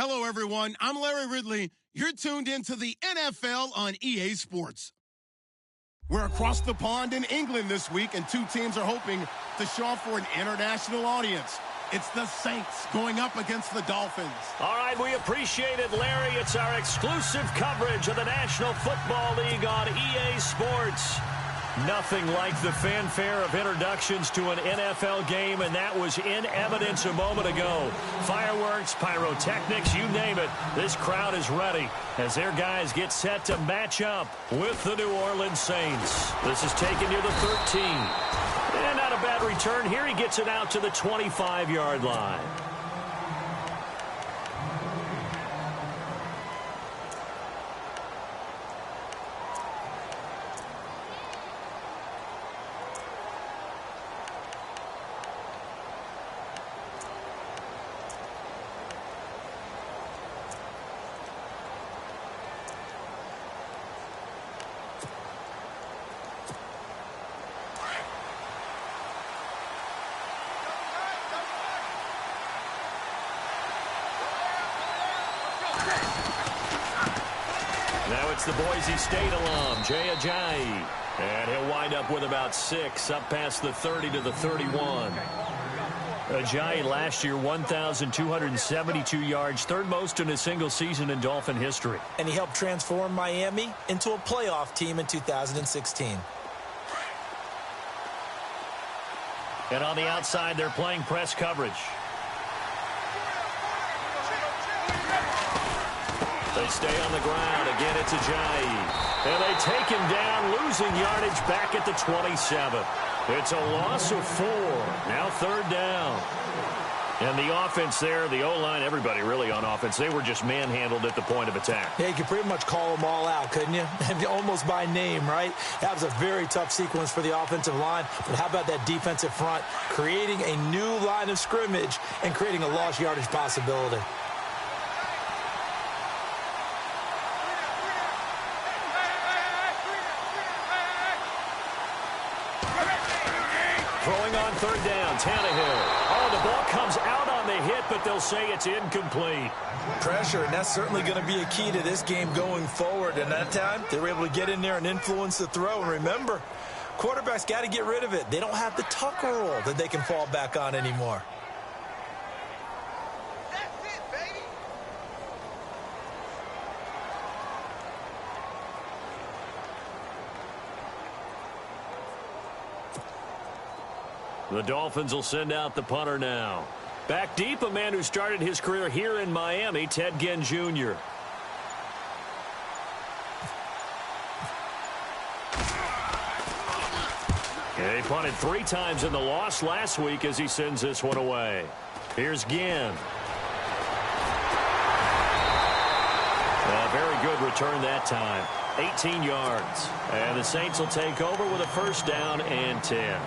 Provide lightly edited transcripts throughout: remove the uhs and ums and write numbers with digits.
Hello, everyone. I'm Larry Ridley. You're tuned into the NFL on EA Sports. We're across the pond in England this week, and two teams are hoping to show off for an international audience. It's the Saints going up against the Dolphins. All right, we appreciate it, Larry. It's our exclusive coverage of the National Football League on EA Sports. Nothing like the fanfare of introductions to an NFL game, and that was in evidence a moment ago. Fireworks, pyrotechnics, you name it. This crowd is ready as their guys get set to match up with the New Orleans Saints. This is taken near the 13. And not a bad return here. He gets it out to the 25-yard line. Now it's the Boise State alum, Jay Ajayi. And he'll wind up with about 6, up past the 30 to the 31. Ajayi last year, 1,272 yards, third most in a single season in Dolphin history. And he helped transform Miami into a playoff team in 2016. And on the outside, they're playing press coverage. They stay on the ground. Again, it's Ajayi. And they take him down, losing yardage back at the 27. It's a loss of 4. Now third down. And the offense there, the O-line, everybody really on offense, they were just manhandled at the point of attack. Yeah, you could pretty much call them all out, couldn't you? Almost by name, right? That was a very tough sequence for the offensive line. But how about that defensive front creating a new line of scrimmage and creating a lost yardage possibility? Throwing on third down, Tannehill. Oh, the ball comes out on the hit, but they'll say it's incomplete. Pressure, and that's certainly going to be a key to this game going forward. And that time, they were able to get in there and influence the throw. And remember, quarterbacks got to get rid of it. They don't have the tuck rule that they can fall back on anymore. The Dolphins will send out the punter now. Back deep, a man who started his career here in Miami, Ted Ginn Jr. And he punted 3 times in the loss last week as he sends this one away. Here's Ginn. A very good return that time. 18 yards. And the Saints will take over with a first down and 10.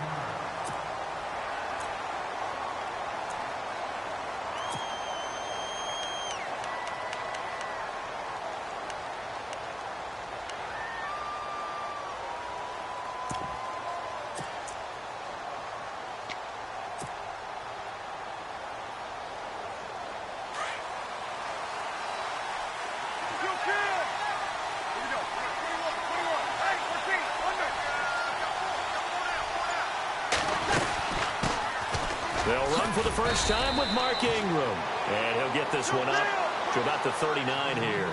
They'll run for the first time with Mark Ingram. And he'll get this one up to about the 39 here.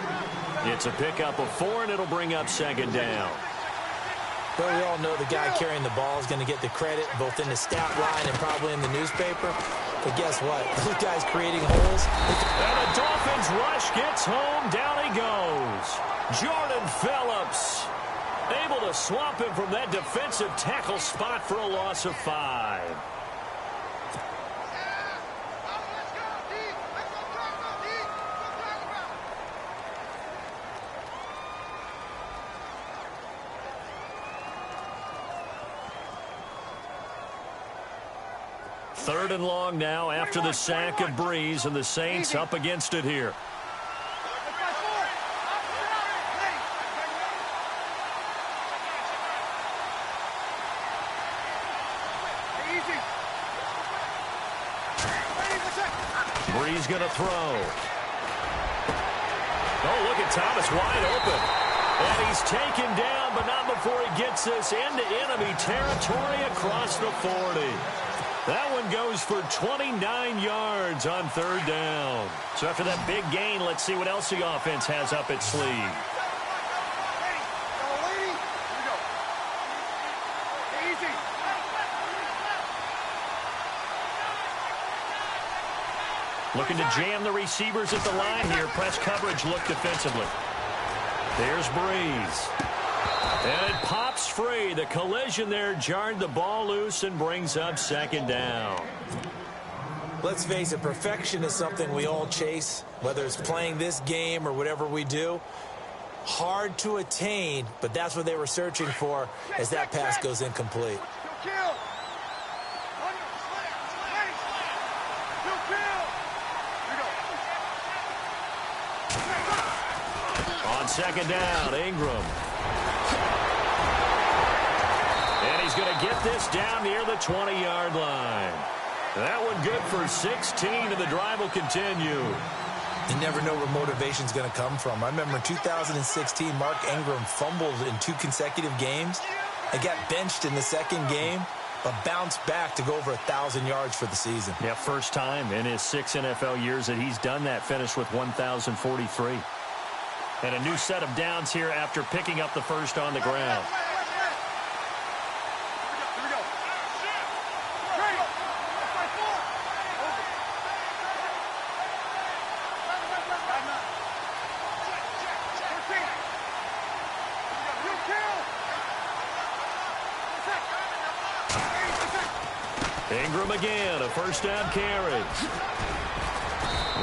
It's a pickup of 4, and it'll bring up second down. Well, we all know the guy carrying the ball is going to get the credit both in the stat line and probably in the newspaper. But guess what? Those guys creating holes. And the Dolphins rush gets home. Down he goes. Jordan Phillips able to swamp him from that defensive tackle spot for a loss of 5. Third and long now after the sack of Breeze, and the Saints up against it here. Breeze going to throw. Oh, look at Thomas wide open. And he's taken down, but not before he gets this into enemy territory across the 40. That one goes for 29 yards on third down. So after that big gain, let's see what else the offense has up its sleeve. Looking to jam the receivers at the line here. Press coverage look defensively. There's Breeze. And it pops free. The collision there jarred the ball loose and brings up second down. Let's face it, perfection is something we all chase, whether it's playing this game or whatever we do. Hard to attain, but that's what they were searching for as that pass goes incomplete. On second down, Ingram. And he's going to get this down near the 20-yard line. That one good for 16, and the drive will continue. You never know where motivation's going to come from. I remember in 2016, Mark Ingram fumbled in 2 consecutive games and got benched in the second game, but bounced back to go over 1,000 yards for the season. Yeah, first time in his 6 NFL years that he's done that, finished with 1,043. And a new set of downs here after picking up the first on the ground. Ingram again, a first down carry.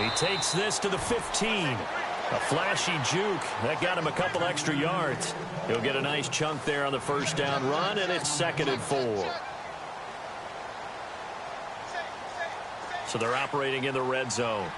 He takes this to the 15. A flashy juke. That got him a couple extra yards. He'll get a nice chunk there on the first down run, and it's 2nd and 4. So they're operating in the red zone.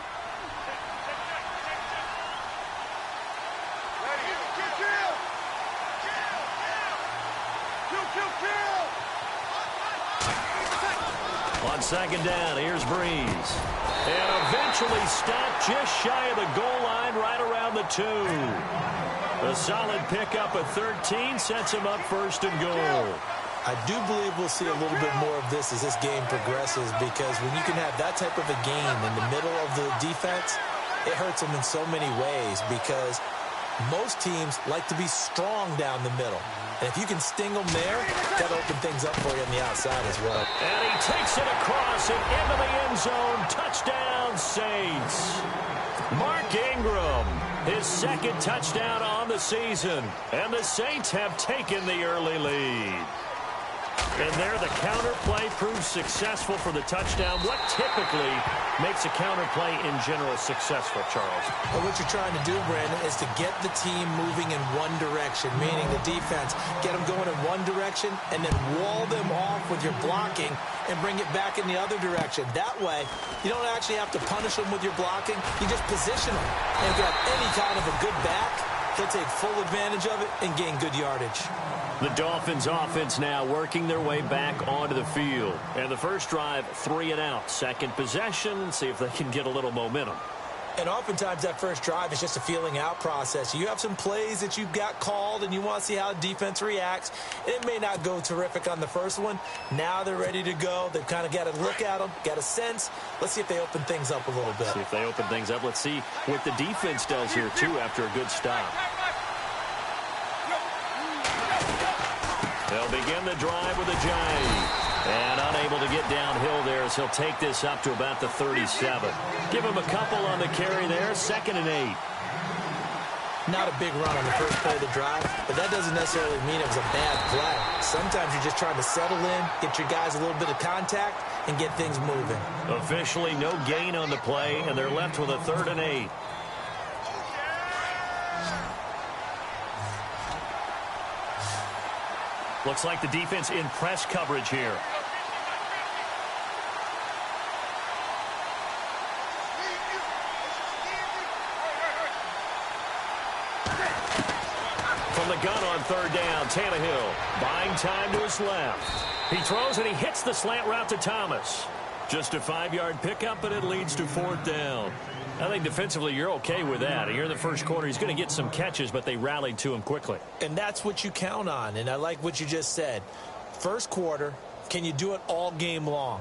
On second down, here's Breeze. And eventually stopped just shy of the goal line right around the 2. A solid pickup at 13 sets him up 1st and goal. I do believe we'll see a little bit more of this as this game progresses, because when you can have that type of a game in the middle of the defense, it hurts them in so many ways, because most teams like to be strong down the middle. And if you can sting them there, that'll open things up for you on the outside as well. And he takes it across and into the end zone. Touchdown, Saints. Mark Ingram, his 2nd touchdown on the season. And the Saints have taken the early lead. And there, the counter play proves successful for the touchdown. What typically makes a counter play in general successful, Charles? Well, what you're trying to do, Brandon, is to get the team moving in one direction, meaning the defense, get them going in one direction and then wall them off with your blocking and bring it back in the other direction. That way, you don't actually have to punish them with your blocking. You just position them. And if you have any kind of a good back, they'll take full advantage of it and gain good yardage. The Dolphins offense now working their way back onto the field. And the first drive, 3 and out. Second possession, see if they can get a little momentum. And oftentimes that first drive is just a feeling out process. You have some plays that you've got called and you want to see how the defense reacts. It may not go terrific on the first one. Now they're ready to go. They've kind of got to look at them, got a sense. Let's see if they open things up a little bit. See if they open things up. Let's see what the defense does here, too, after a good stop. They'll begin the drive with a jive. And unable to get downhill there as he'll take this up to about the 37. Give him a couple on the carry there. 2nd and 8. Not a big run on the first play of the drive, but that doesn't necessarily mean it was a bad play. Sometimes you're just trying to settle in, get your guys a little bit of contact, and get things moving. Officially no gain on the play, and they're left with a 3rd and 8. Looks like the defense in press coverage here. From the gun on 3rd down, Tannehill buying time to his left. He throws and he hits the slant route to Thomas. Just a 5-yard pickup, and it leads to 4th down. I think defensively you're okay with that. Here in the first quarter, he's going to get some catches, but they rallied to him quickly. And that's what you count on, and I like what you just said. First quarter, can you do it all game long?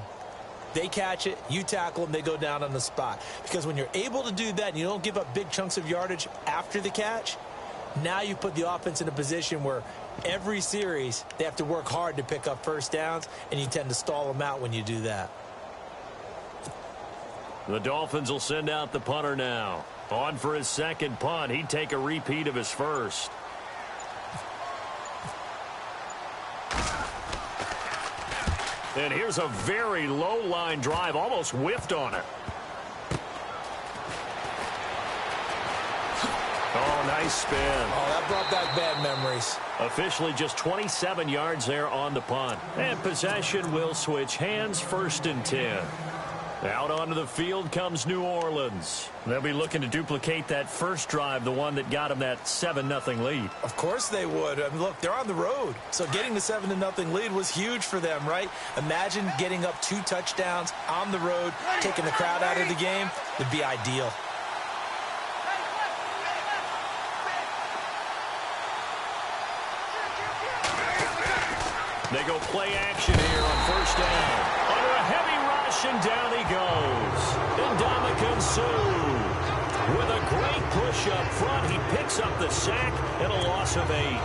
They catch it, you tackle them, they go down on the spot. Because when you're able to do that and you don't give up big chunks of yardage after the catch, now you put the offense in a position where every series they have to work hard to pick up first downs, and you tend to stall them out when you do that. The Dolphins will send out the punter now. On for his second punt. He'd take a repeat of his first. And here's a very low line drive. Almost whiffed on it. Oh, nice spin. Oh, that brought back bad memories. Officially just 27 yards there on the punt. And possession will switch hands, 1st and 10. Out onto the field comes New Orleans. They'll be looking to duplicate that first drive, the one that got them that 7-0 lead. Of course they would. I mean, look, they're on the road. So getting the 7-0 lead was huge for them, right? Imagine getting up 2 touchdowns on the road, taking the crowd out of the game. Would be ideal. They go play action here on 1st down. Under a heavy rush, and down he goes. Ndamukong Suh with a great push up front. He picks up the sack and a loss of 8.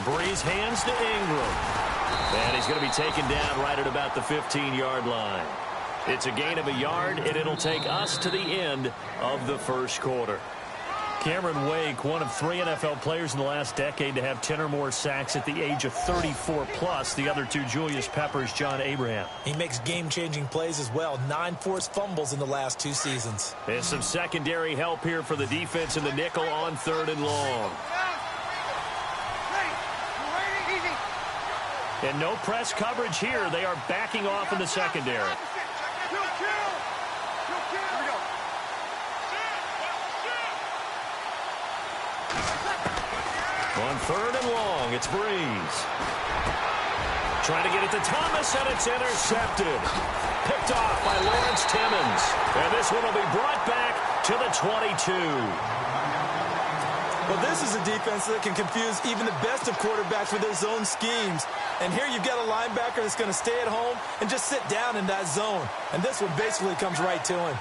Breeze hands to Ingram. And he's going to be taken down right at about the 15-yard line. It's a gain of a yard, and it'll take us to the end of the first quarter. Cameron Wake, one of 3 NFL players in the last decade to have 10 or more sacks at the age of 34+. The other 2, Julius Peppers, John Abraham. He makes game-changing plays as well. 9 forced fumbles in the last 2 seasons. And some secondary help here for the defense in the nickel on 3rd and long. And no press coverage here. They are backing off in the secondary. On 3rd and long, it's Breeze. Trying to get it to Thomas, and it's intercepted. Picked off by Lawrence Timmons. And this one will be brought back to the 22. Well, this is a defense that can confuse even the best of quarterbacks with their zone schemes. And here you've got a linebacker that's going to stay at home and just sit down in that zone. And this one basically comes right to him.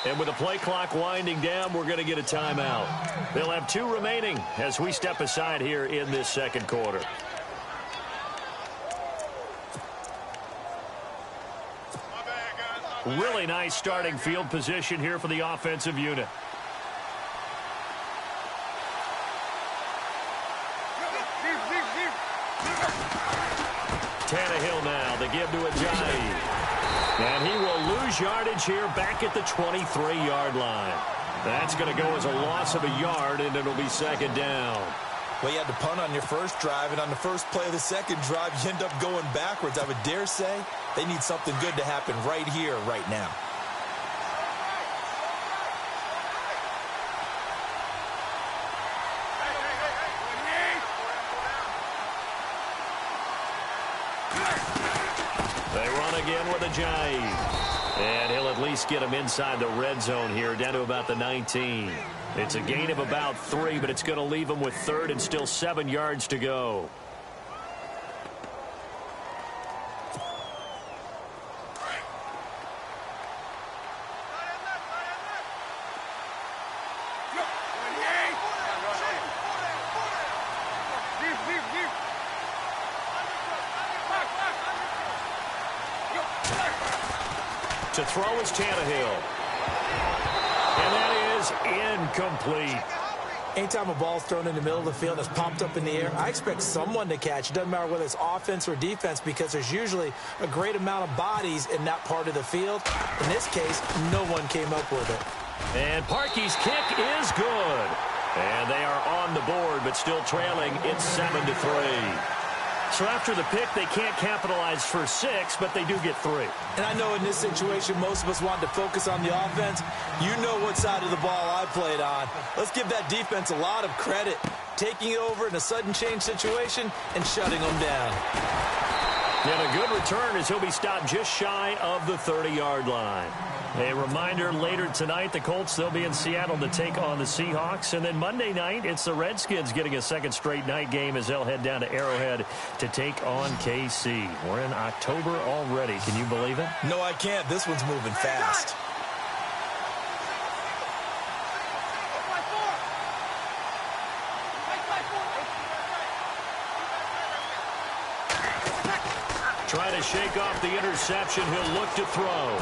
And with the play clock winding down, we're going to get a timeout. They'll have 2 remaining as we step aside here in this second quarter. Really nice starting field position here for the offensive unit. Tannehill now, they give to Ajayi. And he will lose yardage here back at the 23-yard line. That's going to go as a loss of a yard, and it'll be 2nd down. Well, you had to punt on your first drive, and on the first play of the second drive, you end up going backwards. I would dare say they need something good to happen right here, right now. They run again with Ajayi. And he'll at least get him inside the red zone here, down to about the 19. It's a gain of about 3, but it's going to leave him with 3rd and still 7 yards to go. To throw is Tannehill. And that is incomplete. Anytime a ball's thrown in the middle of the field and it's popped up in the air, I expect someone to catch. It doesn't matter whether it's offense or defense because there's usually a great amount of bodies in that part of the field. In this case, no one came up with it. And Parkey's kick is good. And they are on the board, but still trailing. It's 7-3. So after the pick, they can't capitalize for 6, but they do get 3. And I know in this situation, most of us want to focus on the offense. You know what side of the ball I played on. Let's give that defense a lot of credit, taking it over in a sudden change situation and shutting them down. And a good return as he'll be stopped just shy of the 30-yard line. A reminder, later tonight, the Colts, they'll be in Seattle to take on the Seahawks. And then Monday night, it's the Redskins getting a second straight night game as they'll head down to Arrowhead to take on KC. We're in October already. Can you believe it? No, I can't. This one's moving fast. Trying to shake off the interception. He'll look to throw.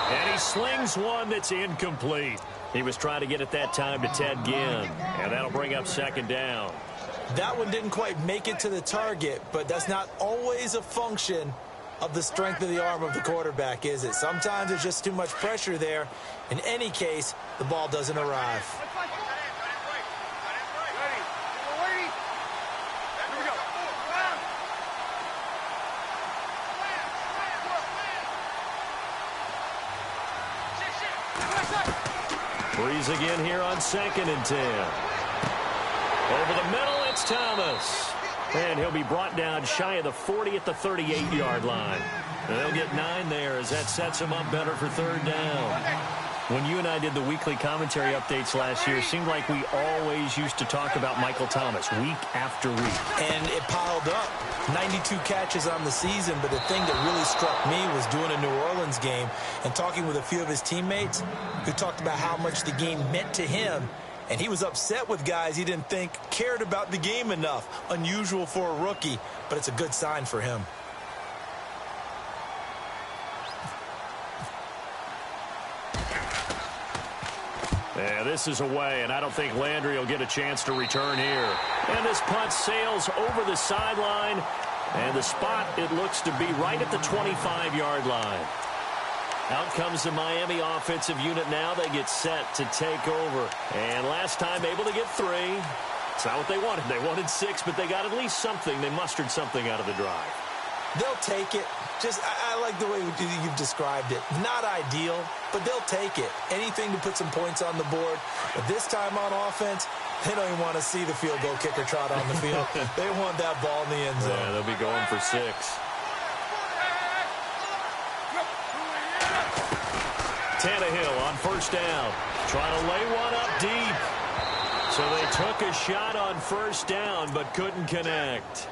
And he slings one that's incomplete. He was trying to get it that time to Ted Ginn. And that'll bring up second down. That one didn't quite make it to the target, but that's not always a function of the strength of the arm of the quarterback, is it? Sometimes there's just too much pressure there. In any case, the ball doesn't arrive. Breeze again here on 2nd and 10. Over the middle, it's Thomas. And he'll be brought down shy of the 40 at the 38-yard line. And they'll get 9 there as that sets him up better for 3rd down. When you and I did the weekly commentary updates last year, it seemed like we always used to talk about Michael Thomas week after week. And it piled up. 92 catches on the season, but the thing that really struck me was doing a New Orleans game and talking with a few of his teammates who talked about how much the game meant to him. And he was upset with guys he didn't think cared about the game enough. Unusual for a rookie, but it's a good sign for him. Yeah, this is away, and I don't think Landry will get a chance to return here. And this punt sails over the sideline, and the spot, it looks to be right at the 25-yard line. Out comes the Miami offensive unit now. They get set to take over. And last time able to get 3. It's not what they wanted. They wanted 6, but they got at least something. They mustered something out of the drive. They'll take it. I like the way you've described it. Not ideal, but they'll take it. Anything to put some points on the board. But this time on offense, they don't even want to see the field goal kicker trot on the field. They want that ball in the end zone. Yeah, they'll be going for 6. Tannehill on 1st down. Trying to lay one up deep. So they took a shot on 1st down, but couldn't connect.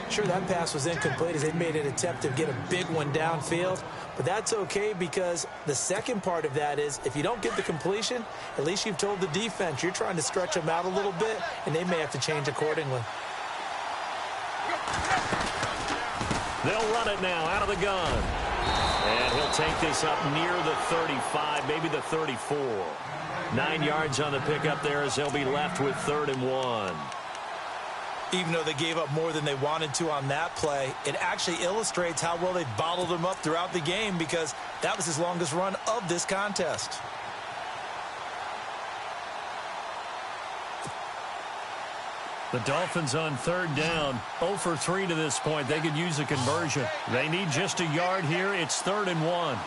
Sure, that pass was incomplete as they made an attempt to get a big one downfield. But that's okay because the second part of that is if you don't get the completion, at least you've told the defense you're trying to stretch them out a little bit, and they may have to change accordingly. They'll run it now out of the gun. And he'll take this up near the 35, maybe the 34. 9 yards on the pickup there as they'll be left with 3rd and 1. Even though they gave up more than they wanted to on that play, it actually illustrates how well they bottled him up throughout the game because that was his longest run of this contest. The Dolphins on 3rd down, 0 for 3 to this point. They could use a conversion. They need just a yard here. It's 3rd and 1.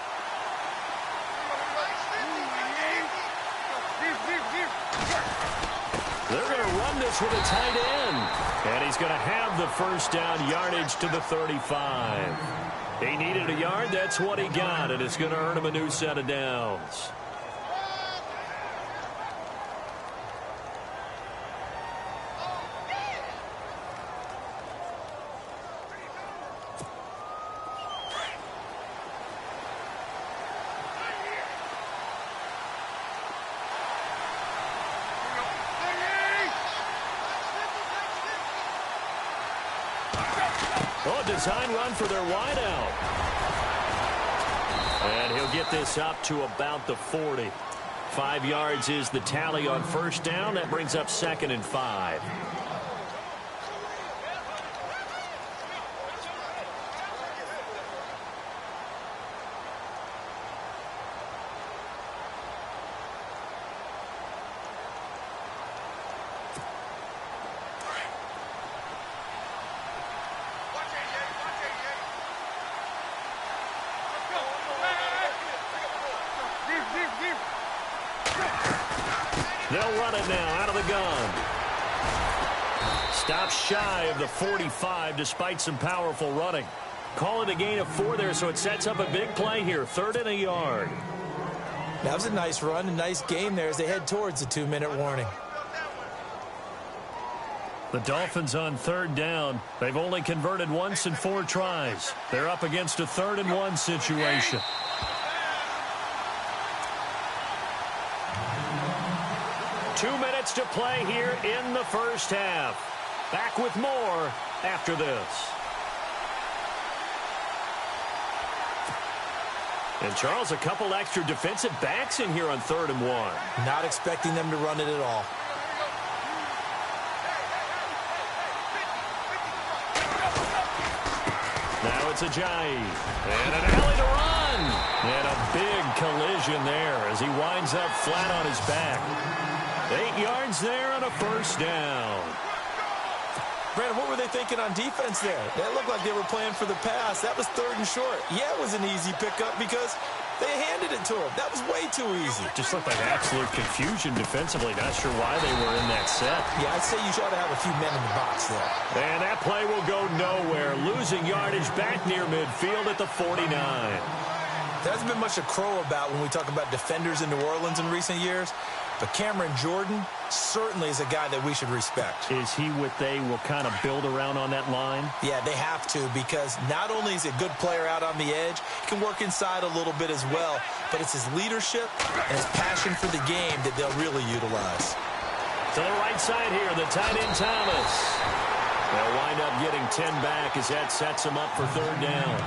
They're going to run this with a tight end. And he's going to have the 1st down yardage to the 35. He needed a yard. That's what he got. And it's going to earn him a new set of downs. Oh, design run for their wideout. And he'll get this up to about the 40. 5 yards is the tally on first down. That brings up 2nd and 5. They'll run it now out of the gun. Stops shy of the 45 despite some powerful running. Call it a gain of 4 there, so it sets up a big play here. 3rd and a yard. That was a nice run, a nice game there as they head towards the 2-minute warning. The Dolphins on 3rd down. They've only converted once in 4 tries. They're up against a 3rd and 1 situation. Two minutes to play here in the first half. Back with more after this. And Charles, a couple extra defensive backs in here on 3rd and 1. Not expecting them to run it at all. Now it's Ajayi. And an alley to run. And a big collision there as he winds up flat on his back. 8 yards there on a first down. Brandon, what were they thinking on defense there? That looked like they were playing for the pass. That was 3rd and short. Yeah, it was an easy pickup because they handed it to him. That was way too easy. Just looked like absolute confusion defensively. Not sure why they were in that set. Yeah, I'd say you ought to have a few men in the box there. And that play will go nowhere. Losing yardage back near midfield at the 49. There hasn't been much to crow about when we talk about defenders in New Orleans in recent years. But Cameron Jordan certainly is a guy that we should respect. Is he what they will kind of build around on that line? Yeah, they have to, because not only is he a good player out on the edge, he can work inside a little bit as well, but it's his leadership and his passion for the game that they'll really utilize. To the right side here, the tight end Thomas. They'll wind up getting 10 back as that sets him up for 3rd down.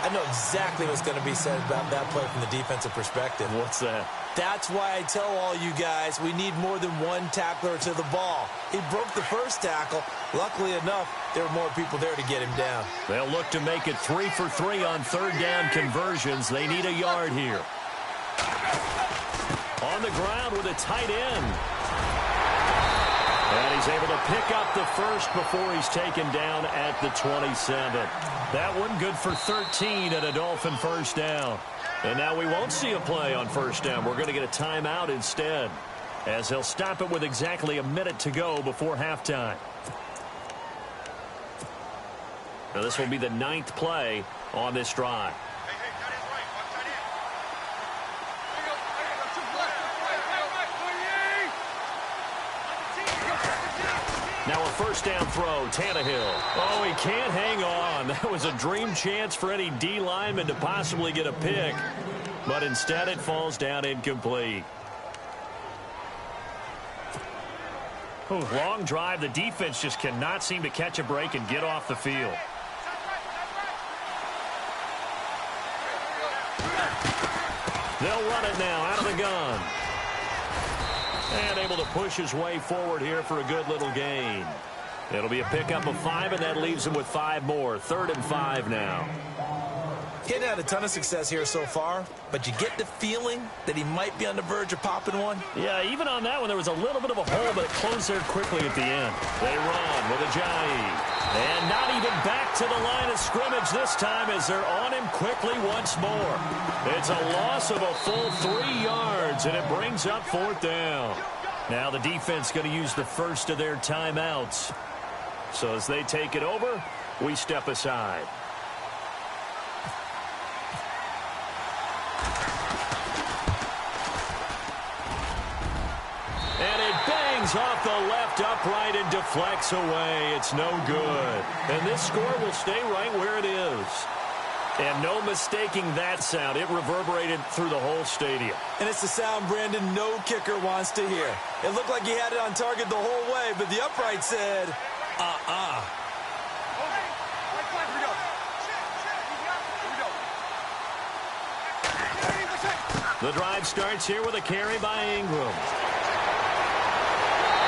I know exactly what's going to be said about that play from the defensive perspective. What's that? That's why I tell all you guys we need more than one tackler to the ball. He broke the first tackle. Luckily enough, there were more people there to get him down. They'll look to make it 3 for 3 on 3rd down conversions. They need a yard here. On the ground with a tight end. And he's able to pick up the first before he's taken down at the 27. That one good for 13 at a Dolphin first down. And now we won't see a play on first down. We're going to get a timeout instead, as he'll stop it with exactly a minute to go before halftime. Now this will be the 9th play on this drive. Now a first down throw, Tannehill. Oh, he can't hang on. That was a dream chance for any D lineman to possibly get a pick. But instead it falls down incomplete. Oh, long drive. The defense just cannot seem to catch a break and get off the field. They'll run it now out of the gun. And able to push his way forward here for a good little gain. It'll be a pickup of 5, and that leaves him with 5 more. 3rd and 5 now. He hadn't had a ton of success here so far, but you get the feeling that he might be on the verge of popping one. Yeah, even on that one, there was a little bit of a hole, but it closed there quickly at the end. They run with Ajayi. And not even back to the line of scrimmage this time as they're on him quickly once more. It's a loss of a full 3 yards, and it brings up 4th down. Now the defense going to use the first of their timeouts. So as they take it over, we step aside. And it bangs off the left upright and deflects away. It's no good. And this score will stay right where it is. And no mistaking that sound. It reverberated through the whole stadium. And it's the sound, Brandon, no kicker wants to hear. It looked like he had it on target the whole way, but the upright said, The drive starts here with a carry by Ingram.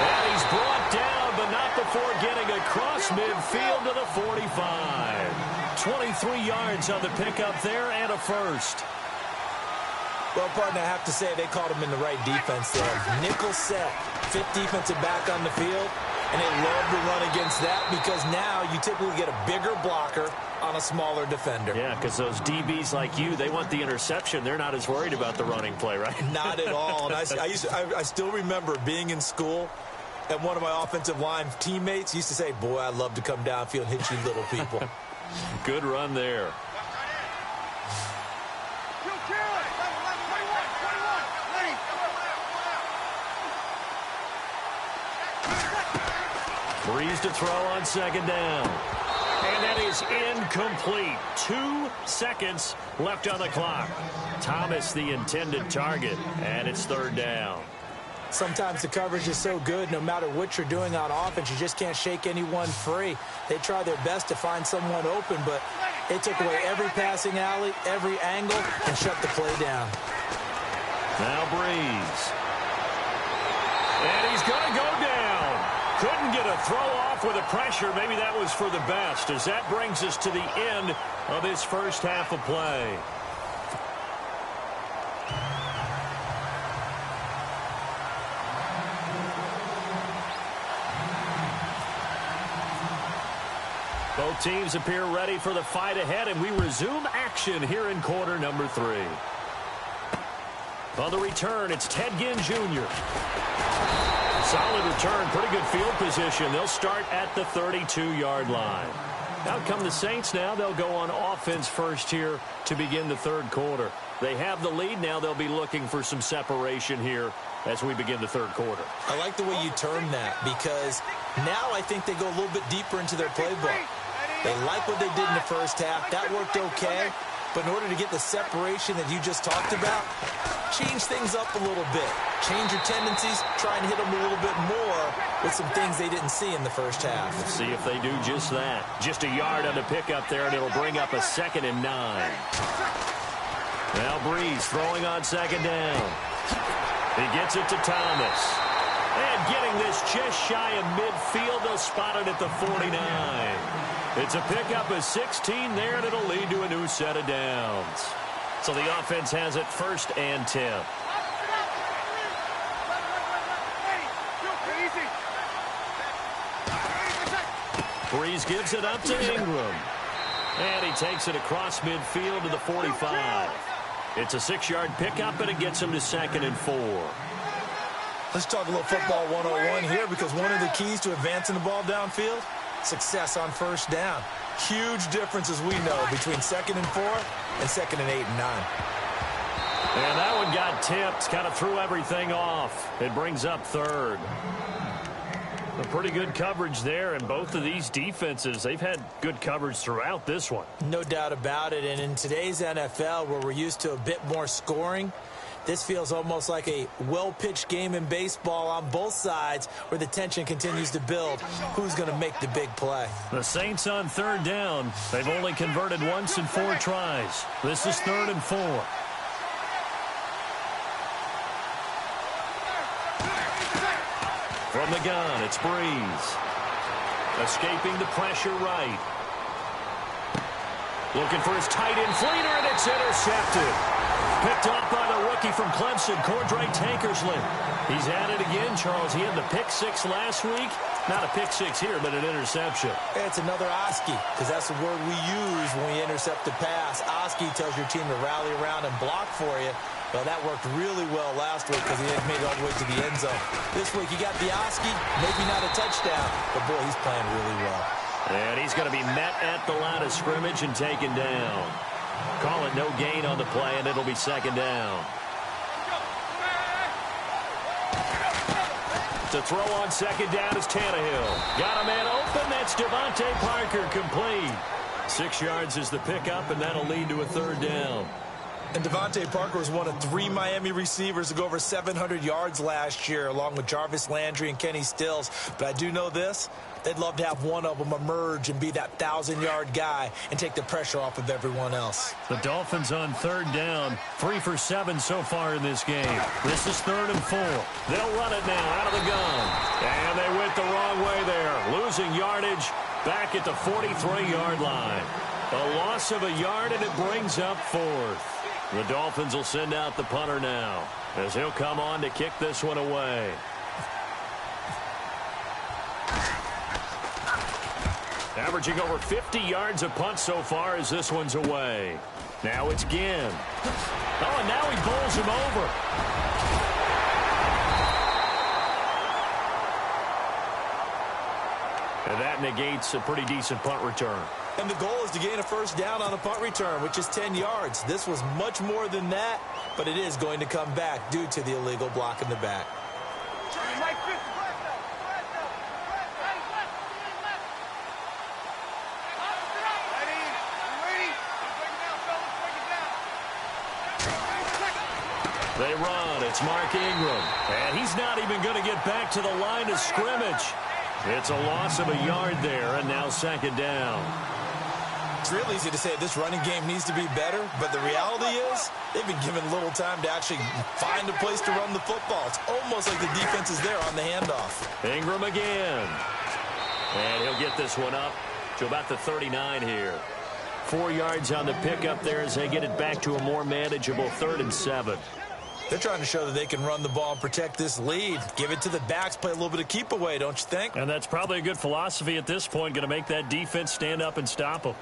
And he's brought down, but not before getting across midfield to the 45. 23 yards on the pickup there and a first. Well, partner, I have to say they called him in the right defense there. Nickel set, fifth defensive back on the field, and they love to run against that because now you typically get a bigger blocker on a smaller defender. Yeah, because those DBs like you, they want the interception. They're not as worried about the running play, right? Not at all. And I still remember being in school, and one of my offensive line teammates used to say, boy, I'd love to come downfield and hit you little people. Good run there. Breeze to throw on second down. And that is incomplete. 2 seconds left on the clock. Thomas the intended target, and it's third down. Sometimes the coverage is so good, no matter what you're doing on offense, you just can't shake anyone free. They try their best to find someone open, but they took away every passing alley, every angle, and shut the play down. Now Breeze. And he's going to go down. Couldn't get a throw off with the pressure. Maybe that was for the best, as that brings us to the end of this first half of play. Both teams appear ready for the fight ahead, and we resume action here in quarter number 3. On the return, it's Ted Ginn Jr. Solid return, pretty good field position. They'll start at the 32-yard line. Out come the Saints now. They'll go on offense first here to begin the third quarter. They have the lead now. They'll be looking for some separation here as we begin the third quarter. I like the way you term that because now I think they go a little bit deeper into their playbook. They like what they did in the first half. That worked okay. But in order to get the separation that you just talked about, change things up a little bit. Change your tendencies, try and hit them a little bit more with some things they didn't see in the first half. Let's see if they do just that. Just a yard on the pickup there, and it'll bring up a 2nd and 9. Now Breeze throwing on second down. He gets it to Thomas. And getting this just shy of midfield, they'll spot it at the 49. It's a pickup of 16 there, and it'll lead to a new set of downs. So the offense has it 1st and 10. Breeze gives it up to Ingram. And he takes it across midfield to the 45. It's a 6-yard pickup, and it gets him to 2nd and 4. Let's talk a little football 101 here because one of the keys to advancing the ball downfield, success on first down. Huge difference, as we know, between 2nd and 4 and 2nd and 8 and 9. And that one got tipped, kind of threw everything off. It brings up 3rd. A pretty good coverage there, and both of these defenses, they've had good coverage throughout this one. No doubt about it, and in today's NFL, where we're used to a bit more scoring, this feels almost like a well-pitched game in baseball on both sides where the tension continues to build. Who's going to make the big play? The Saints on 3rd down. They've only converted once in 4 tries. This is 3rd and 4. From the gun, it's Breeze. Escaping the pressure right. Looking for his tight end Fleeter, and it's intercepted. Picked off by the rookie from Clemson, Cordray Tankersley. He's at it again, Charles. He had the pick 6 last week. Not a pick 6 here, but an interception. It's another Oski, because that's the word we use when we intercept the pass. Oski tells your team to rally around and block for you. Well, that worked really well last week because he had made it all the way to the end zone. This week, you got the Oski, maybe not a touchdown, but boy, he's playing really well. And he's going to be met at the line of scrimmage and taken down. Call it no gain on the play, and it'll be 2nd down. To throw on 2nd down is Tannehill. Got a man open. That's Devontae Parker complete. 6 yards is the pickup, and that'll lead to a 3rd down. And Devontae Parker was one of 3 Miami receivers to go over 700 yards last year, along with Jarvis Landry and Kenny Stills. But I do know this. They'd love to have one of them emerge and be that 1,000-yard guy and take the pressure off of everyone else. The Dolphins on 3rd down. 3 for 7 so far in this game. This is 3rd and 4. They'll run it now out of the gun. And they went the wrong way there. Losing yardage back at the 43-yard line. A loss of a yard, and it brings up 4th. The Dolphins will send out the punter now, as he'll come on to kick this one away. Averaging over 50 yards a punt so far as this one's away. Now it's Ginn. Oh, and now he bowls him over. And that negates a pretty decent punt return. And the goal is to gain a 1st down on a punt return, which is 10 yards. This was much more than that, but it is going to come back due to the illegal block in the back. They run. It's Mark Ingram. And he's not even going to get back to the line of scrimmage. It's a loss of a yard there, and now 2nd down. It's real easy to say this running game needs to be better, but the reality is they've been given little time to actually find a place to run the football. It's almost like the defense is there on the handoff. Ingram again. And he'll get this one up to about the 39 here. 4 yards on the pickup there as they get it back to a more manageable 3rd and 7. They're trying to show that they can run the ball and protect this lead. Give it to the backs, play a little bit of keep away, don't you think? And that's probably a good philosophy at this point, going to make that defense stand up and stop them.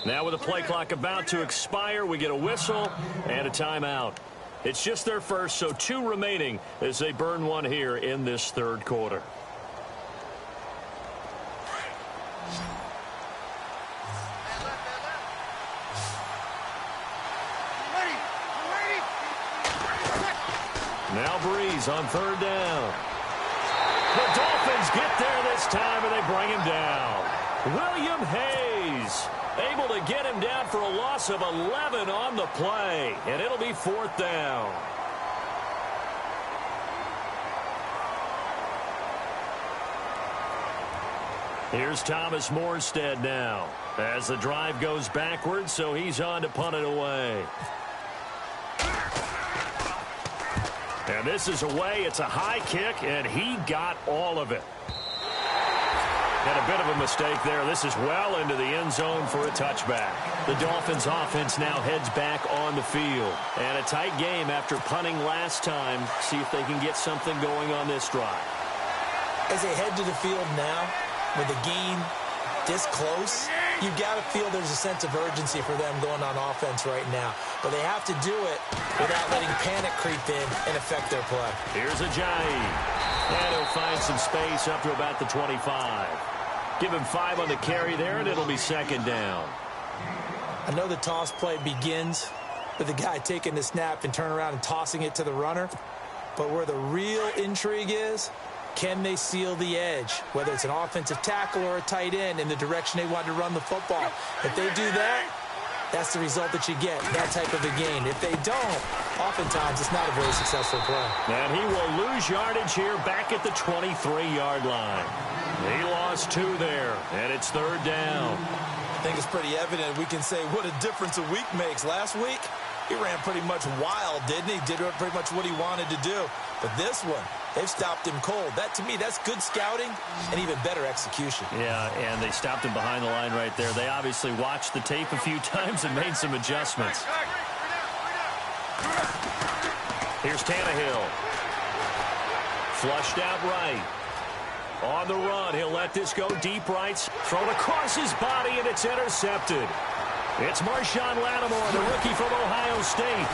Now with the play clock about to expire, we get a whistle and a timeout. It's just their first, so 2 remaining as they burn one here in this 3rd quarter. Now Breeze on 3rd down. The Dolphins get there this time, and they bring him down. William Hayes able to get him down for a loss of 11 on the play, and it'll be 4th down. Here's Thomas Morstead now as the drive goes backwards, so he's on to punt it away. And this is away. It's a high kick, and he got all of it. And a bit of a mistake there. This is well into the end zone for a touchback. The Dolphins offense now heads back on the field. And a tight game after punting last time. See if they can get something going on this drive. As they head to the field now, with the game this close, you've got to feel there's a sense of urgency for them going on offense right now. But they have to do it without letting panic creep in and affect their play. Here's Ajayi. And he'll find some space up to about the 25. Give him 5 on the carry there, and it'll be 2nd down. I know the toss play begins with the guy taking the snap and turning around and tossing it to the runner. But where the real intrigue is, can they seal the edge, whether it's an offensive tackle or a tight end, in the direction they want to run the football? If they do that, that's the result that you get, that type of a gain. If they don't, oftentimes it's not a very successful play. And he will lose yardage here back at the 23-yard line. He lost 2 there, and it's 3rd down. I think it's pretty evident. We can say what a difference a week makes. Last week, he ran pretty much wild, didn't he? Did pretty much what he wanted to do. But this one, they've stopped him cold. That, to me, that's good scouting and even better execution. Yeah, and they stopped him behind the line right there. They obviously watched the tape a few times and made some adjustments. Here's Tannehill. Flushed out right. On the run, he'll let this go deep right. Thrown across his body, and it's intercepted. It's Marshawn Lattimore, the rookie from Ohio State.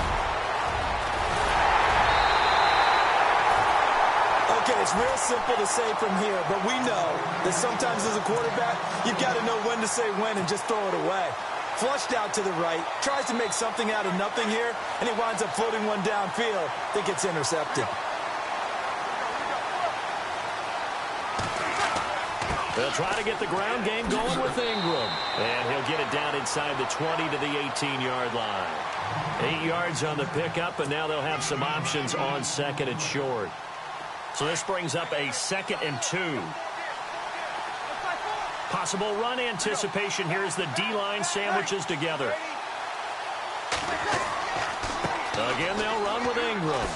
Okay, It's real simple to say from here, but we know that sometimes as a quarterback, you've got to know when to say when and just throw it away. Flushed out to the right, tries to make something out of nothing here, and he winds up floating one downfield that gets intercepted. They'll try to get the ground game going with Ingram. And he'll get it down inside the 20 to the 18-yard line. 8 yards on the pickup, and now they'll have some options on second and short. So this brings up a 2nd and 2. Possible run anticipation here as the D-line sandwiches together. Again, they'll run with Ingram.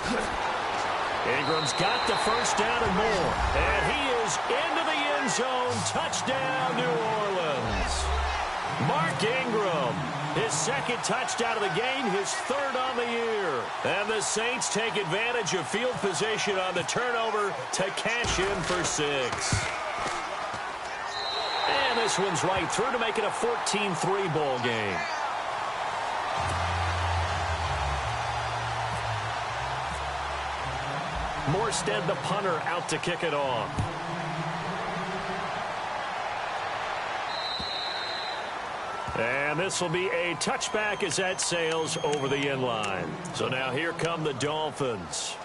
Ingram's got the first down and more. And he is into the end zone. Touchdown, New Orleans. Mark Ingram, his 2nd touchdown of the game, his 3rd on the year. And the Saints take advantage of field position on the turnover to cash in for 6. And this one's right through to make it a 14-3 ball game. Morstead, the punter, out to kick it off. And this will be a touchback as that sails over the end line. So now here come the Dolphins.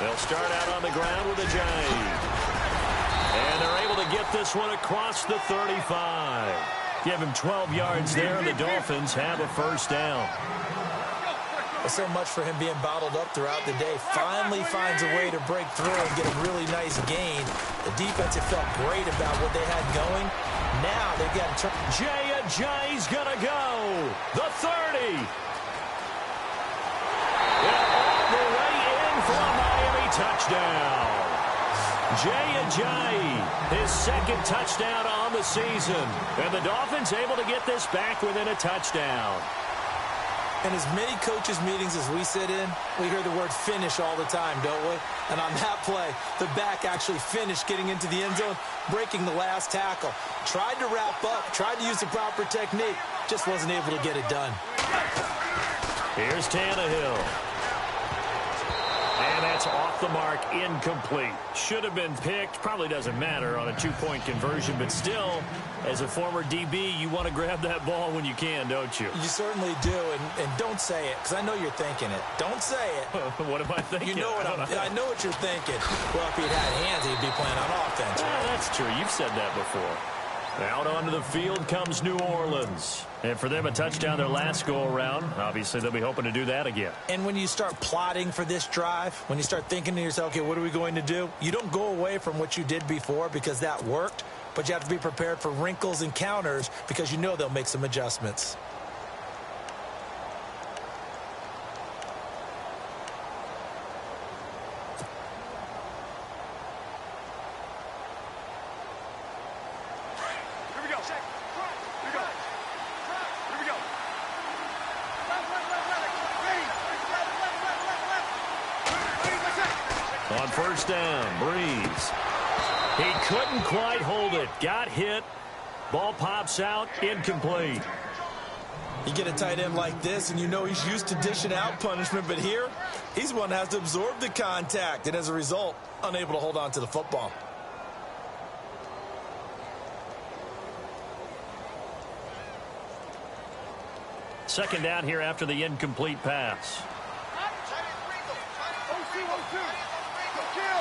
They'll start out on the ground with a jive. And they're able to get this one across the 35. Give him 12 yards there, and the Dolphins have a first down. So much for him being bottled up throughout the day. Finally finds a way to break through and get a really nice gain. The defense had felt great about what they had going. Now they've got to turn. Jay Ajayi's going to go. The 30. All the way in for a Miami touchdown. Jay Ajayi, his 2nd touchdown on the season. And the Dolphins able to get this back within a touchdown. In as many coaches' meetings as we sit in, we hear the word finish all the time, don't we? And on that play, the back actually finished getting into the end zone, breaking the last tackle. Tried to wrap up, tried to use the proper technique, just wasn't able to get it done. Here's Tannehill. And that's off the mark, incomplete. Should have been picked. Probably doesn't matter on a 2-point conversion, but still, as a former DB, you want to grab that ball when you can, don't you? You certainly do, and don't say it, because I know you're thinking it. Don't say it. What am I thinking? You know what I know what you're thinking. Well, if he'd had hands, he'd be playing on offense. Right? That's true. You've said that before. Out onto the field comes New Orleans. And for them, a touchdown their last go-around. Obviously, they'll be hoping to do that again. And when you start plotting for this drive, when you start thinking to yourself, okay, what are we going to do? You don't go away from what you did before because that worked, but you have to be prepared for wrinkles and counters because you know they'll make some adjustments. On first down, Breeze. He couldn't quite hold it. Got hit. Ball pops out. Incomplete. You get a tight end like this, and you know he's used to dishing out punishment, but here, he's one that has to absorb the contact, and as a result, unable to hold on to the football. Second down here after the incomplete pass.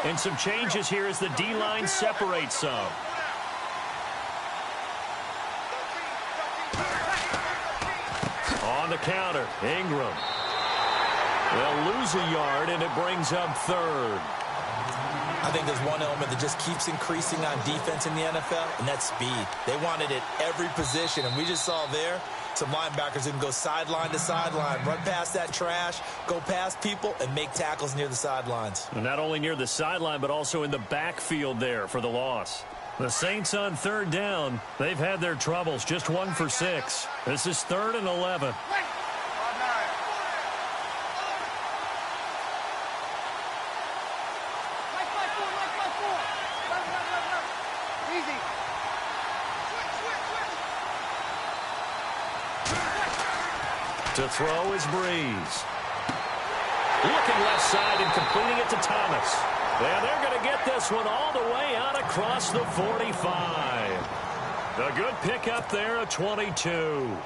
And some changes here as the D-line separates some. On the counter, Ingram. They'll lose a yard, and it brings up 3rd. I think there's one element that just keeps increasing on defense in the NFL, and that's speed. They want it at every position, and we just saw there some linebackers who can go sideline to sideline, run past that trash, go past people, and make tackles near the sidelines. And not only near the sideline, but also in the backfield there for the loss. The Saints on third down. They've had their troubles. Just 1 for 6. This is 3rd and 11. To throw is Breeze. Looking left side and completing it to Thomas. And they're going to get this one all the way out across the 45. A good pickup there at 22.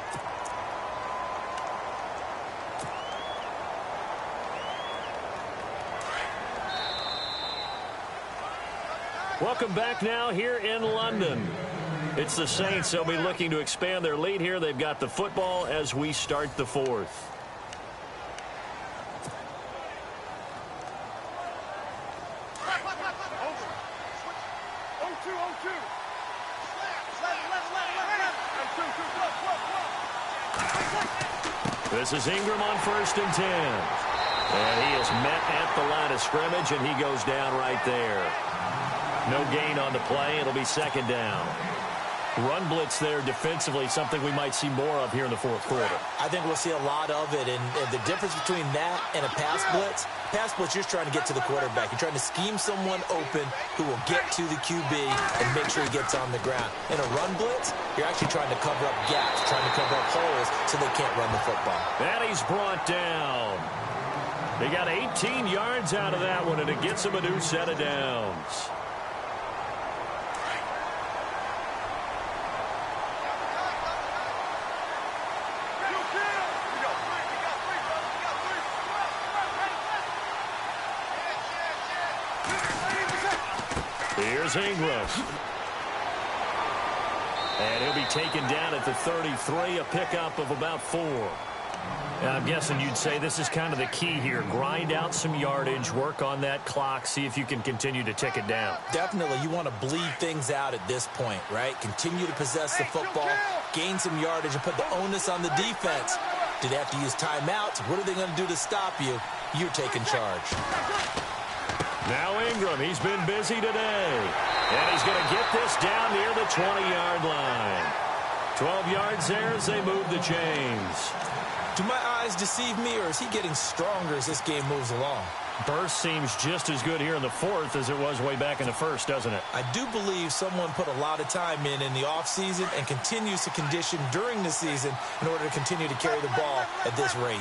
Welcome back now here in London. It's the Saints. They'll be looking to expand their lead here. They've got the football as we start the 4th. This is Ingram on 1st and 10. And he is met at the line of scrimmage, and he goes down right there. No gain on the play. It'll be 2nd down. Run blitz there defensively, something we might see more of here in the 4th quarter. I think we'll see a lot of it, and the difference between that and a pass blitz, you're just trying to get to the quarterback. You're trying to scheme someone open who will get to the QB and make sure he gets on the ground. In a run blitz, you're actually trying to cover up gaps, trying to cover up holes so they can't run the football. And he's brought down. They got 18 yards out of that one, and it gets him a new set of downs. Here's Ingram. And he'll be taken down at the 33, a pickup of about 4. And I'm guessing you'd say this is kind of the key here. Grind out some yardage, work on that clock, see if you can continue to tick it down. Definitely. You want to bleed things out at this point, right? Continue to possess the football, gain some yardage, and put the onus on the defense. Do they have to use timeouts? What are they going to do to stop you? You're taking charge. Now Ingram, he's been busy today. And he's going to get this down near the 20-yard line. 12 yards there as they move the chains. Do my eyes deceive me, or is he getting stronger as this game moves along? Burst seems just as good here in the 4th as it was way back in the 1st, doesn't it? I do believe someone put a lot of time in the offseason and continues to condition during the season in order to continue to carry the ball at this rate.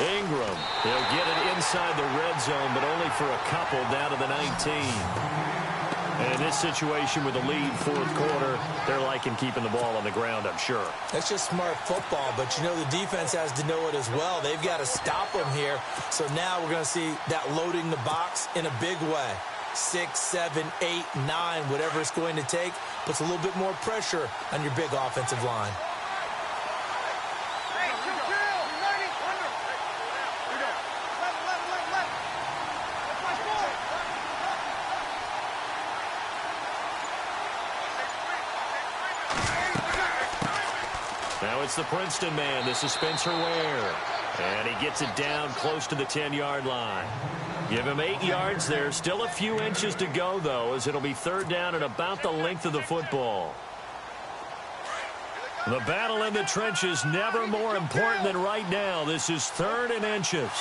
Ingram, he'll get it inside the red zone, but only for a couple down to the 19. And in this situation with the lead 4th quarter, they're liking keeping the ball on the ground, I'm sure. That's just smart football, but you know the defense has to know it as well. They've got to stop them here. So now we're going to see that loading the box in a big way. 6, 7, 8, 9, whatever it's going to take, puts a little bit more pressure on your big offensive line. Now it's the Princeton man. This is Spencer Ware. And he gets it down close to the 10-yard line. Give him 8 yards there. Still a few inches to go, though, as it'll be 3rd down at about the length of the football. The battle in the trenches never more important than right now. This is 3rd and inches.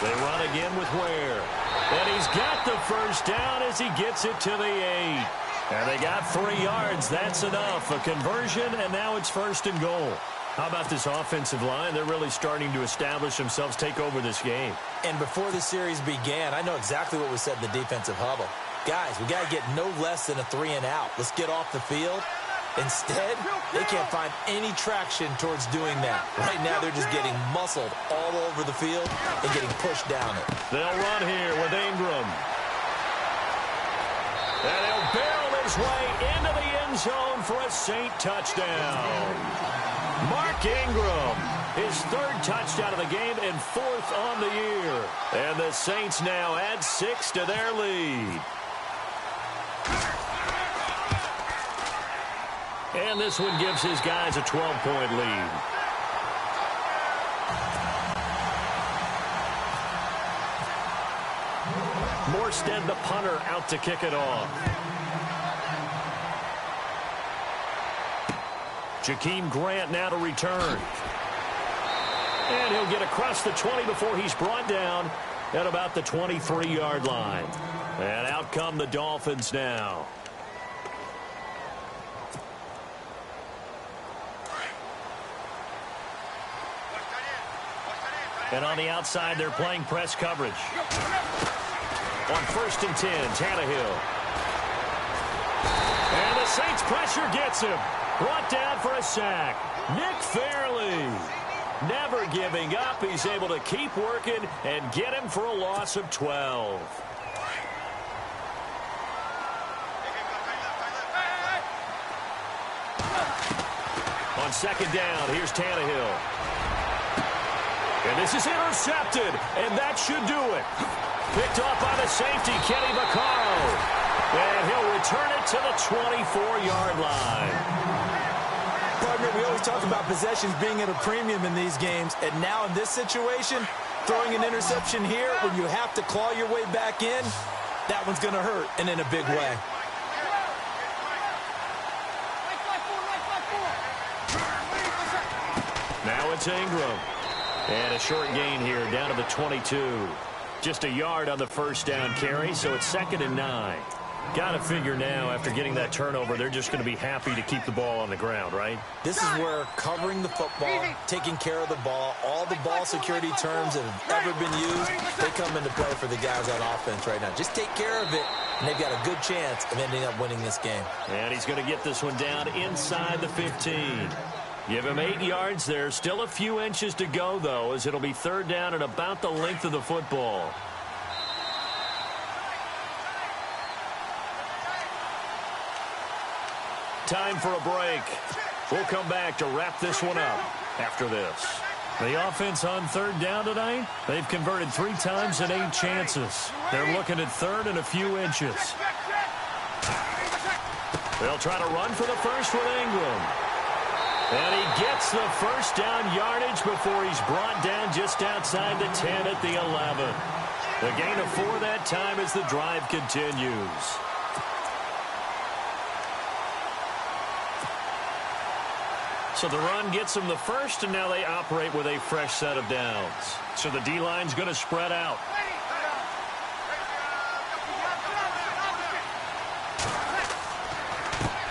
They run again with Ware. And he's got the first down as he gets it to the 8. And they got 3 yards. That's enough. A conversion, and now it's 1st and goal. How about this offensive line? They're really starting to establish themselves, take over this game. And before the series began, I know exactly what was said in the defensive huddle. Guys, we got to get no less than a 3-and-out. Let's get off the field. Instead, they can't find any traction towards doing that. Right now, they're just getting muscled all over the field and getting pushed down it. They'll run here with Ingram. And he'll barrel his way into the end zone for a Saint touchdown. Mark Ingram, his 3rd touchdown of the game and 4th on the year. And the Saints now add 6 to their lead. And this one gives his guys a 12-point lead. Morstead, the punter, out to kick it off. Jakeem Grant now to return. And he'll get across the 20 before he's brought down at about the 23-yard line. And out come the Dolphins now. And on the outside, they're playing press coverage. On 1st and 10, Tannehill. And the Saints pressure gets him. Brought down for a sack. Nick Fairley. Never giving up. He's able to keep working and get him for a loss of 12. On 2nd down, here's Tannehill. And this is intercepted, and that should do it. Picked off by the safety, Kenny Vaccaro. And he'll return it to the 24-yard line. Partner, we always talk about possessions being at a premium in these games, and now in this situation, throwing an interception here when you have to claw your way back in, that one's going to hurt, and in a big way. Now it's Ingram. And a short gain here down to the 22. Just a yard on the 1st down carry, so it's 2nd and 9. Got to figure now, after getting that turnover, they're just going to be happy to keep the ball on the ground, right? This is where covering the football, taking care of the ball, all the ball security terms that have ever been used, they come into play for the guys on offense right now. Just take care of it, and they've got a good chance of ending up winning this game. And he's going to get this one down inside the 15. Give him 8 yards there. Still a few inches to go, though, as it'll be 3rd down and about the length of the football. Time for a break. We'll come back to wrap this one up after this. The offense on 3rd down tonight, they've converted 3 times and 8 chances. They're looking at 3rd and a few inches. They'll try to run for the first with Ingram. And he gets the 1st down yardage before he's brought down just outside the 10 at the 11. The gain of 4 that time as the drive continues. So the run gets them the 1st, and now they operate with a fresh set of downs. So the D-line's going to spread out.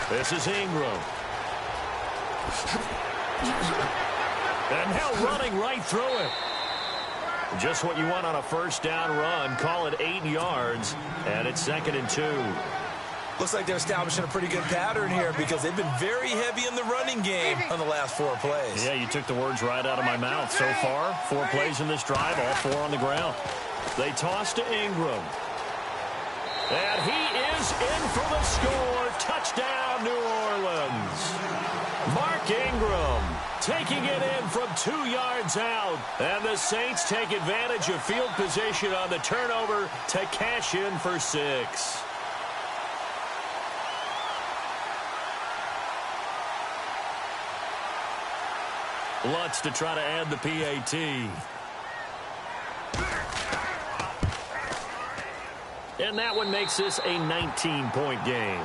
This is Ingram. And now running right through it. Just what you want on a 1st down run. Call it 8 yards, and it's 2nd and 2. Looks like they're establishing a pretty good pattern here because they've been very heavy in the running game on the last 4 plays. Yeah, you took the words right out of my mouth. So far, 4 plays in this drive, all 4 on the ground. They toss to Ingram. And he is in for the score. Touchdown, New Orleans. Mark Ingram taking it in from 2 yards out. And the Saints take advantage of field position on the turnover to cash in for 6. Lutz to try to add the PAT. And that one makes this a 19-point game.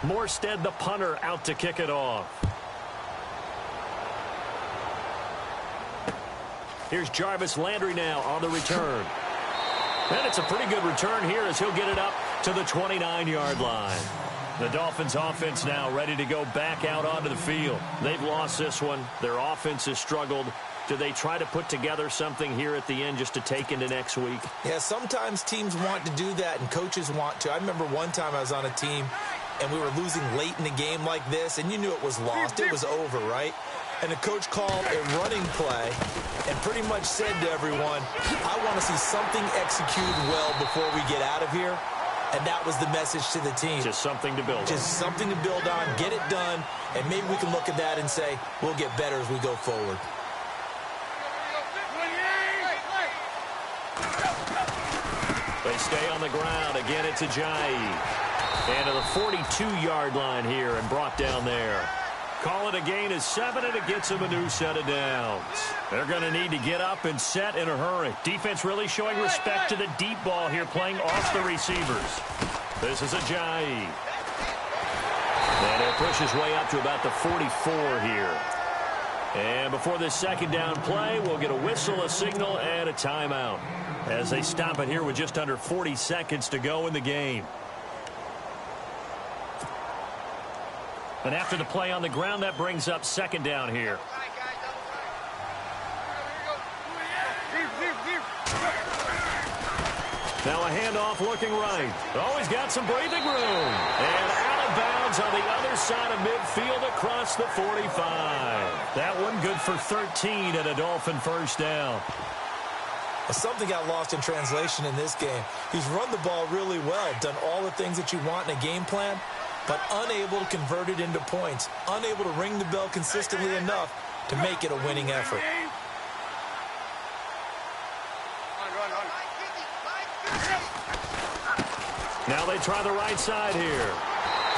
Morstead, the punter, out to kick it off. Here's Jarvis Landry now on the return. And it's a pretty good return here as he'll get it up to the 29-yard line. The Dolphins offense now ready to go back out onto the field. They've lost this one. Their offense has struggled. Do they try to put together something here at the end just to take into next week? Yeah, sometimes teams want to do that and coaches want to. I remember one time I was on a team and we were losing late in the game like this, and you knew it was lost. It was over, right? And the coach called a running play and pretty much said to everyone, I want to see something executed well before we get out of here. And that was the message to the team. Just something to build on. Just something to build on, get it done, and maybe we can look at that and say, we'll get better as we go forward. They stay on the ground. Again, it's Ajayi. And to the 42-yard line here and brought down there. Call it a gain of 7, and it gets them a new set of downs. They're going to need to get up and set in a hurry. Defense really showing respect to the deep ball here, playing off the receivers. This is Ajayi. And he'll push his way up to about the 44 here. And before this second down play, we'll get a whistle, a signal, and a timeout as they stop it here with just under 40 seconds to go in the game. And after the play on the ground, that brings up second down here. Now a handoff looking right. Oh, he's got some breathing room. And out of bounds on the other side of midfield across the 45. That one good for 13 and a Dolphin first down. Something got lost in translation in this game. He's run the ball really well, done all the things that you want in a game plan, but unable to convert it into points, unable to ring the bell consistently enough to make it a winning effort. Now they try the right side here.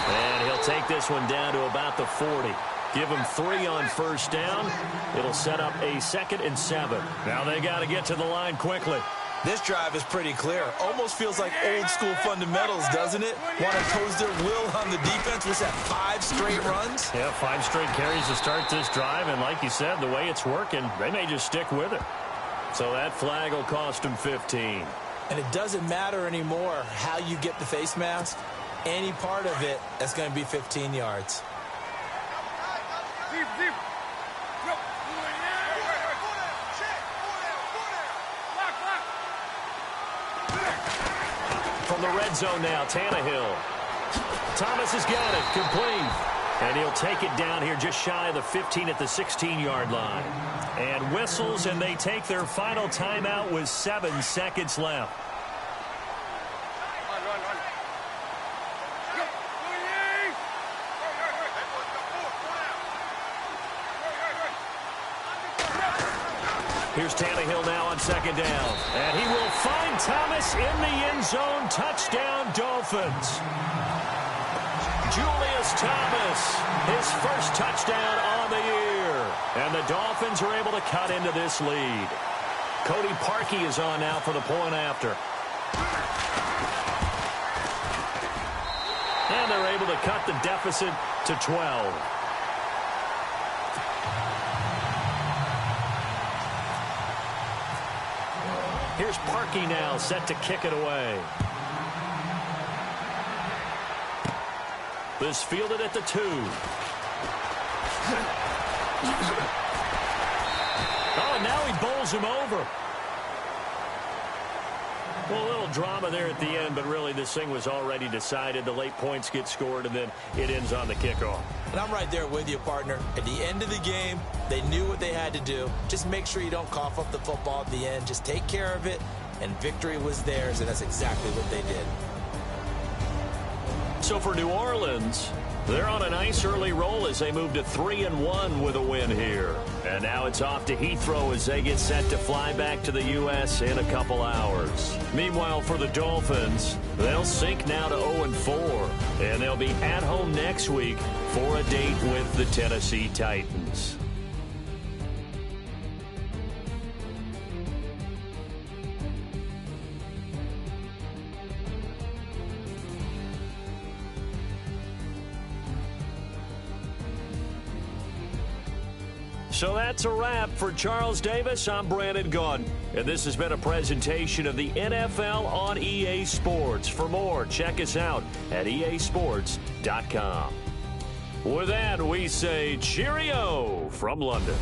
And he'll take this one down to about the 40. Give him 3 on first down. It'll set up a 2nd and 7. Now they got to get to the line quickly. This drive is pretty clear. Almost feels like old school fundamentals, doesn't it? Want to impose their will on the defense. Was that 5 straight runs? Yeah, 5 straight carries to start this drive. And like you said, the way it's working, they may just stick with it. So that flag will cost him 15. And it doesn't matter anymore how you get the face mask. Any part of it, that's going to be 15 yards. From the red zone now, Tannehill. Thomas has got it, complete. And he'll take it down here just shy of the 15 at the 16-yard line. And whistles, and they take their final timeout with 7 seconds left. Here's Tannehill now on second down. And he will find Thomas in the end zone. Touchdown, Dolphins. Julius Thomas, his first touchdown on the year. And the Dolphins are able to cut into this lead. Cody Parkey is on now for the point after. And they're able to cut the deficit to 12. Here's Parkey now, set to kick it away. This fielded at the 2. Oh, and now he bowls him over. Well, a little drama there at the end, but really this thing was already decided. The late points get scored, and then it ends on the kickoff. And I'm right there with you, partner. At the end of the game, they knew what they had to do. Just make sure you don't cough up the football at the end. Just take care of it, and victory was theirs, and that's exactly what they did. So for New Orleans, they're on a nice early roll as they move to 3-1 with a win here. And now it's off to Heathrow as they get set to fly back to the U.S. in a couple hours. Meanwhile, for the Dolphins, they'll sink now to 0-4. And they'll be at home next week for a date with the Tennessee Titans. So that's a wrap for Charles Davis. I'm Brandon Gaudin, and this has been a presentation of the NFL on EA Sports. For more, check us out at easports.com. With that, we say cheerio from London.